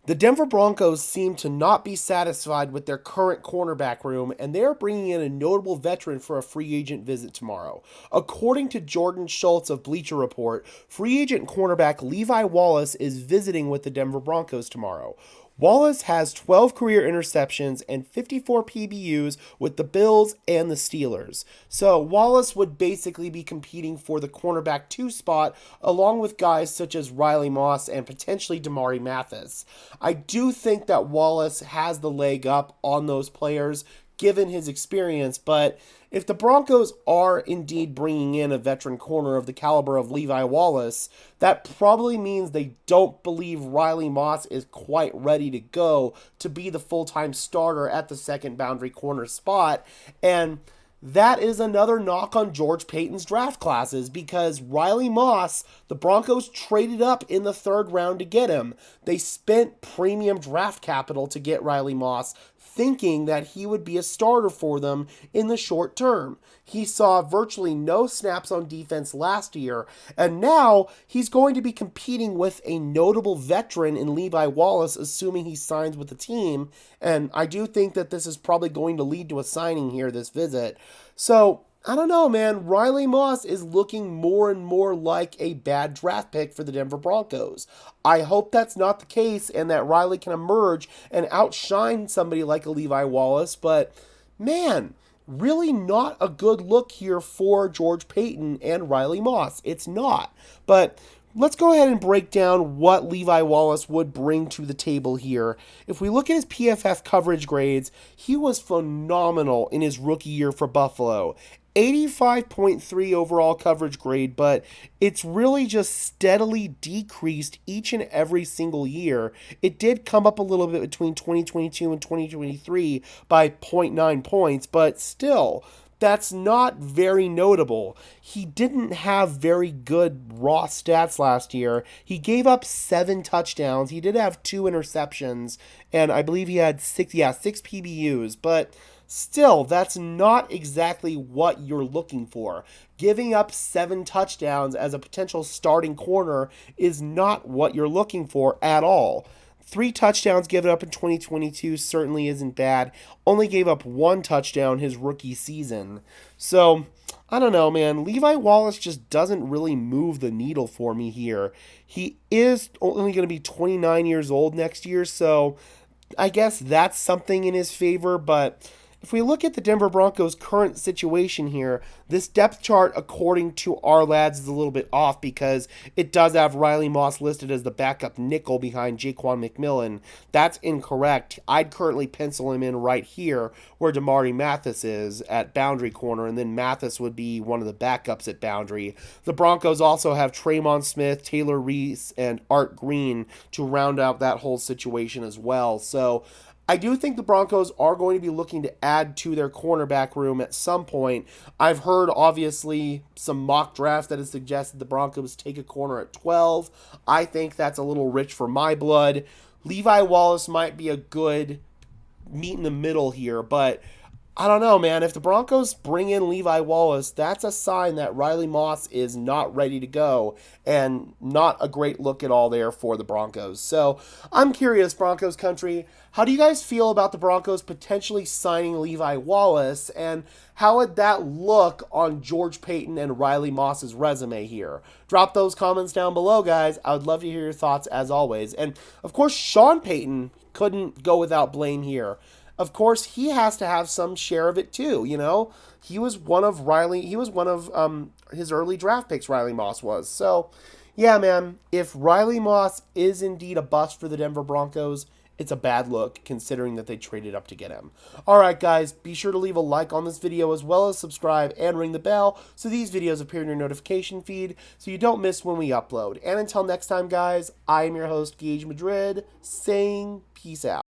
The Denver Broncos seem to not be satisfied with their current cornerback room, and they are bringing in a notable veteran for a free agent visit tomorrow. According to Jordan Schultz of Bleacher Report, free agent cornerback Levi Wallace is visiting with the Denver Broncos tomorrow. Wallace has 12 career interceptions and 54 PBUs with the Bills and the Steelers. So Wallace would basically be competing for the cornerback 2 spot along with guys such as Riley Moss and potentially Damari Mathis. I do think that Wallace has the leg up on those players given his experience, but if the Broncos are indeed bringing in a veteran corner of the caliber of Levi Wallace, that probably means they don't believe Riley Moss is quite ready to go to be the full-time starter at the second boundary corner spot. And that is another knock on George Paton's draft classes because Riley Moss, the Broncos traded up in the third round to get him. They spent premium draft capital to get Riley Moss, thinking that he would be a starter for them in the short term. He saw virtually no snaps on defense last year, and now he's going to be competing with a notable veteran in Levi Wallace, assuming he signs with the team. And I do think that this is probably going to lead to a signing here this visit. So, I don't know, man. Riley Moss is looking more and more like a bad draft pick for the Denver Broncos. I hope that's not the case and that Riley can emerge and outshine somebody like a Levi Wallace, but man, really not a good look here for George Paton and Riley Moss. It's not. But let's go ahead and break down what Levi Wallace would bring to the table here. If we look at his PFF coverage grades, he was phenomenal in his rookie year for Buffalo. 85.3 overall coverage grade, but it's really just steadily decreased each and every single year. It did come up a little bit between 2022 and 2023 by zero point 0.9 points, but still, that's not very notable. He didn't have very good raw stats last year. He gave up 7 touchdowns. He did have 2 interceptions, and I believe he had 6 PBUs, but still, that's not exactly what you're looking for. Giving up 7 touchdowns as a potential starting corner is not what you're looking for at all. 3 touchdowns given up in 2022 certainly isn't bad. Only gave up 1 touchdown his rookie season. So, I don't know, man. Levi Wallace just doesn't really move the needle for me here. He is only going to be 29 years old next year, so I guess that's something in his favor, but if we look at the Denver Broncos' current situation here, this depth chart, according to our lads, is a little bit off because it does have Riley Moss listed as the backup nickel behind Jaquan McMillan. That's incorrect. I'd currently pencil him in right here where Damari Mathis is at boundary corner, and then Mathis would be one of the backups at boundary. The Broncos also have Tremon Smith, Taylor Reese, and Art Green to round out that whole situation as well. So I do think the Broncos are going to be looking to add to their cornerback room at some point. I've heard, obviously, some mock drafts that have suggested the Broncos take a corner at 12. I think that's a little rich for my blood. Levi Wallace might be a good meet in the middle here, but I don't know, man. If the Broncos bring in Levi Wallace, that's a sign that Riley Moss is not ready to go and not a great look at all there for the Broncos. So I'm curious, Broncos country, how do you guys feel about the Broncos potentially signing Levi Wallace, and how would that look on George Paton and Riley Moss's resume here? Drop those comments down below, guys. I would love to hear your thoughts as always. And of course, Sean Payton couldn't go without blame here. Of course, he has to have some share of it too, you know? He was one of his early draft picks, Riley Moss was. So, yeah, man, if Riley Moss is indeed a bust for the Denver Broncos, it's a bad look considering that they traded up to get him. All right, guys, be sure to leave a like on this video as well as subscribe and ring the bell so these videos appear in your notification feed so you don't miss when we upload. And until next time, guys, I am your host, Gage Madrid, saying peace out.